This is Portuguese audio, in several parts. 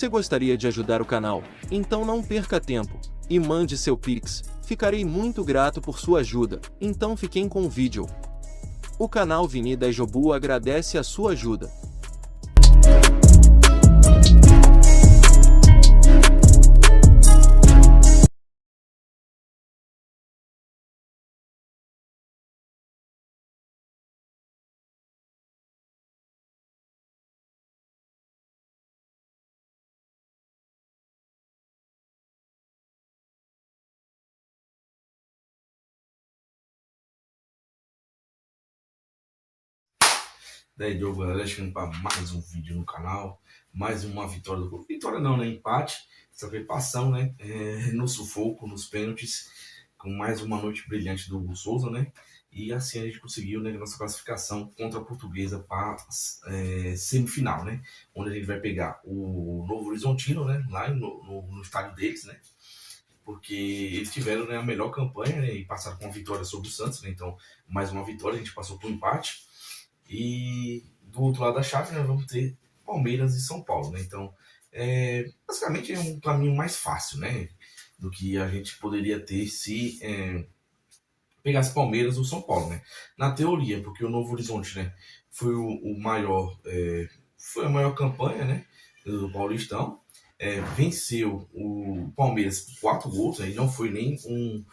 Você gostaria de ajudar o canal? Então não perca tempo e mande seu Pix. Ficarei muito grato por sua ajuda. Então fiquem com o vídeo. O canal Vini da Jobu agradece a sua ajuda. Daí, Diogo, galera, chegando para mais um vídeo no canal, mais uma vitória do clube. Vitória não, né? Empate, só que passão, né? No sufoco, nos pênaltis, com mais uma noite brilhante do Hugo Souza, né? E assim a gente conseguiu, né, nossa classificação contra a Portuguesa para semifinal, né? Onde a gente vai pegar o Novo Horizontino, né? Lá no estádio deles, né? Porque eles tiveram, né, a melhor campanha, né, e passaram com uma vitória sobre o Santos, né? Então, mais uma vitória, a gente passou por um empate. E do outro lado da chave, nós vamos ter Palmeiras e São Paulo, né? Então, basicamente é um caminho mais fácil, né? Do que a gente poderia ter se pegasse Palmeiras ou São Paulo, né? Na teoria, porque o Novo Horizonte, né, foi o maior, foi a maior campanha, né, do Paulistão. Venceu o Palmeiras por 4 gols, aí não foi nem um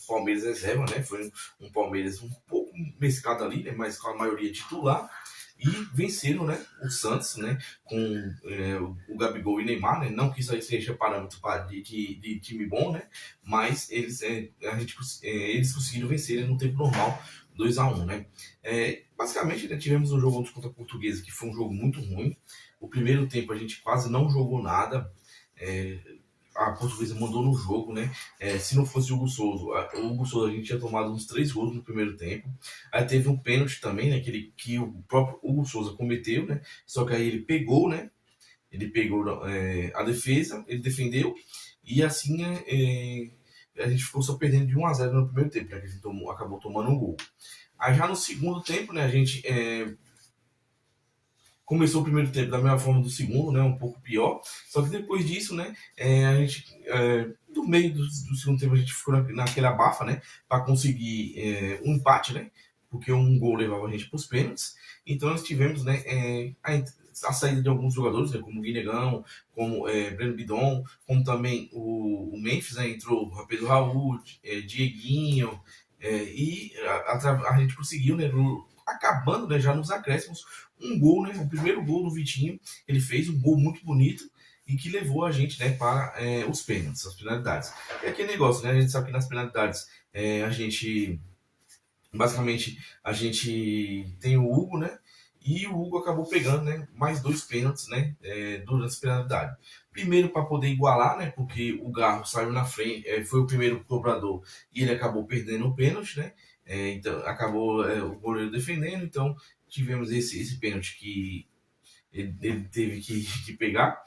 Palmeiras reserva, né? Foi um Palmeiras um pouco mesclado ali, né? Mas com a maioria titular. E venceram, né, o Santos, né, com o Gabigol e Neymar, né? Não que isso aí seja parâmetro de time bom, né? Mas eles conseguiram vencer, né, no tempo normal, 2-1, né? Basicamente, né, tivemos um jogo contra a Portuguesa que foi um jogo muito ruim. O primeiro tempo a gente quase não jogou nada. A Portuguesa mandou no jogo, né? Se não fosse o Hugo Souza, a gente tinha tomado uns 3 gols no primeiro tempo. Aí teve um pênalti também, né? Que o próprio Hugo Souza cometeu, né? Só que aí ele pegou, né? Ele pegou a defesa, ele defendeu, e assim a gente ficou só perdendo de 1-0 no primeiro tempo, né? Que a gente acabou tomando um gol. Aí já no segundo tempo, né? A gente começou o primeiro tempo da mesma forma do segundo, né? Um pouco pior. Só que depois disso, né? A gente, do meio do segundo tempo, a gente ficou naquela abafa, né? Para conseguir um empate, né? Porque um gol levava a gente para os pênaltis. Então nós tivemos, né? A saída de alguns jogadores, né, como o Guinegão, como Breno Bidon, como também o Memphis, né? Entrou o Pedro Raul, Dieguinho, e a gente conseguiu, né? Acabando, né, já nos acréscimos, um gol, né, o primeiro gol do Vitinho, ele fez um gol muito bonito e que levou a gente, né, para os pênaltis, as penalidades. E aquele negócio, né, a gente sabe que nas penalidades basicamente a gente tem o Hugo, né, e o Hugo acabou pegando, né, mais 2 pênaltis, né, durante as penalidades. Primeiro para poder igualar, né, porque o Garro saiu na frente, foi o primeiro cobrador e ele acabou perdendo o pênalti, né. Então acabou o goleiro defendendo, então tivemos esse pênalti que ele teve que pegar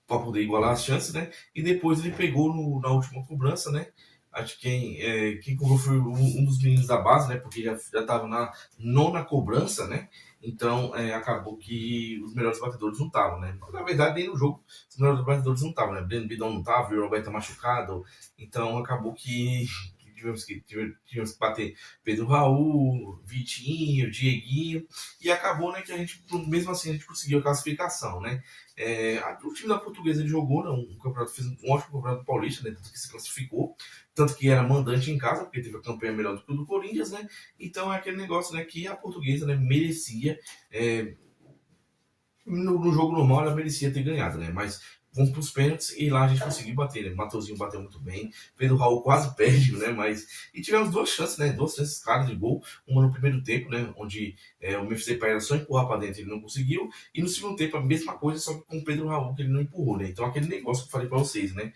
para poder igualar as chances, né? E depois ele pegou na última cobrança, né? Acho que quem cobrou foi um dos meninos da base, né? Porque já estava na nona cobrança, né? Então acabou que os melhores batedores não estavam, né? Na verdade, nem no jogo os melhores batedores não estavam, né? Breno Bidon não estava, o Roberto machucado. Então acabou que tivemos que bater Pedro Raul, Vitinho, Dieguinho, e acabou, né, que a gente, mesmo assim, a gente conseguiu a classificação, né? O time da Portuguesa ele jogou, né, um campeonato, fez um ótimo campeonato paulista, né, tanto que se classificou, tanto que era mandante em casa, porque teve a campanha melhor do que o do Corinthians, né? Então é aquele negócio, né, que a Portuguesa, né, merecia, no jogo normal ela merecia ter ganhado, né? Mas vamos para os pênaltis e lá a gente conseguiu bater, né? Mateuzinho bateu muito bem, Pedro Raul quase perde, né? E tivemos 2 chances, né? 2 chances claras de gol, uma no primeiro tempo, né? Onde o Memphis Depay era só empurrar para dentro, ele não conseguiu, e no segundo tempo a mesma coisa, só que com o Pedro Raul que ele não empurrou, né? Então aquele negócio que eu falei para vocês, né?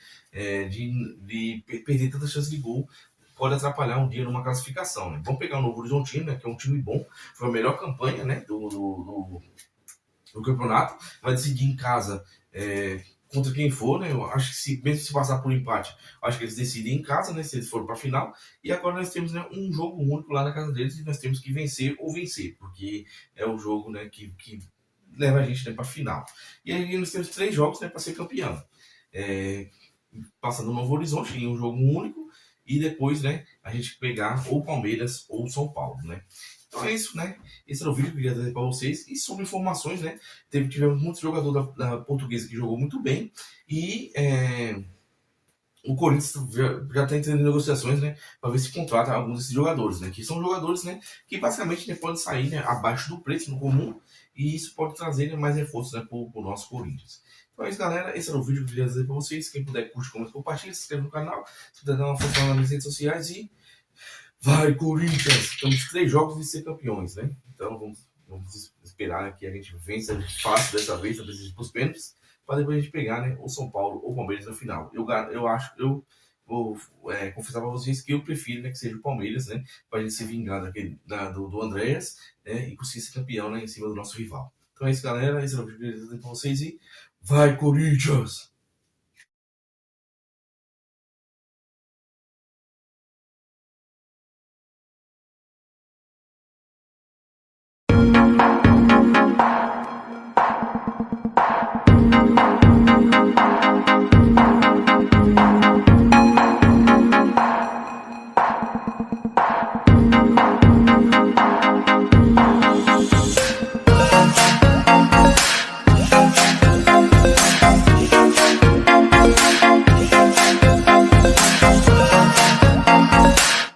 De perder tantas chances de gol pode atrapalhar um dia numa classificação, né? Vamos pegar o Novo Horizontino, né? Que é um time bom, foi a melhor campanha, né? Do campeonato, vai decidir em casa contra quem for, né? Eu acho que mesmo se passar por empate, acho que eles decidem em casa, né? Se eles forem para a final. E agora nós temos, né, um jogo único lá na casa deles e nós temos que vencer ou vencer, porque é um jogo, né, que leva a gente, né, para a final. E aí nós temos 3 jogos, né, para ser campeão. Passando no Novo Horizonte em um jogo único e depois, né, a gente pegar ou Palmeiras ou São Paulo, né? Então é isso, né? Esse era o vídeo que eu queria trazer para vocês. E sobre informações, né? Tivemos muitos jogadores da Portuguesa que jogou muito bem. E o Corinthians já está entrando em negociações, né? Para ver se contrata alguns desses jogadores, né? Que são jogadores, né? Que basicamente, né, podem sair, né, abaixo do preço no comum. E isso pode trazer, né, mais reforços, né, para o nosso Corinthians. Então é isso, galera. Esse era o vídeo que eu queria trazer para vocês. Quem puder, curte, comenta, compartilha, se inscreve no canal. Se puder dar uma força lá nas minhas redes sociais e vai, Corinthians! Estamos 3 jogos de ser campeões, né? Então vamos esperar que a gente vença fácil dessa vez, talvez para os pênaltis, para depois a gente pegar, né, o São Paulo ou o Palmeiras no final. Eu vou confessar para vocês que eu prefiro, né, que seja o Palmeiras, né, para a gente se vingar do Andréas, né, e conseguir ser campeão, né, em cima do nosso rival. Então é isso, galera. Esse é o vídeo que eu queria trazer para vocês e vai, Corinthians!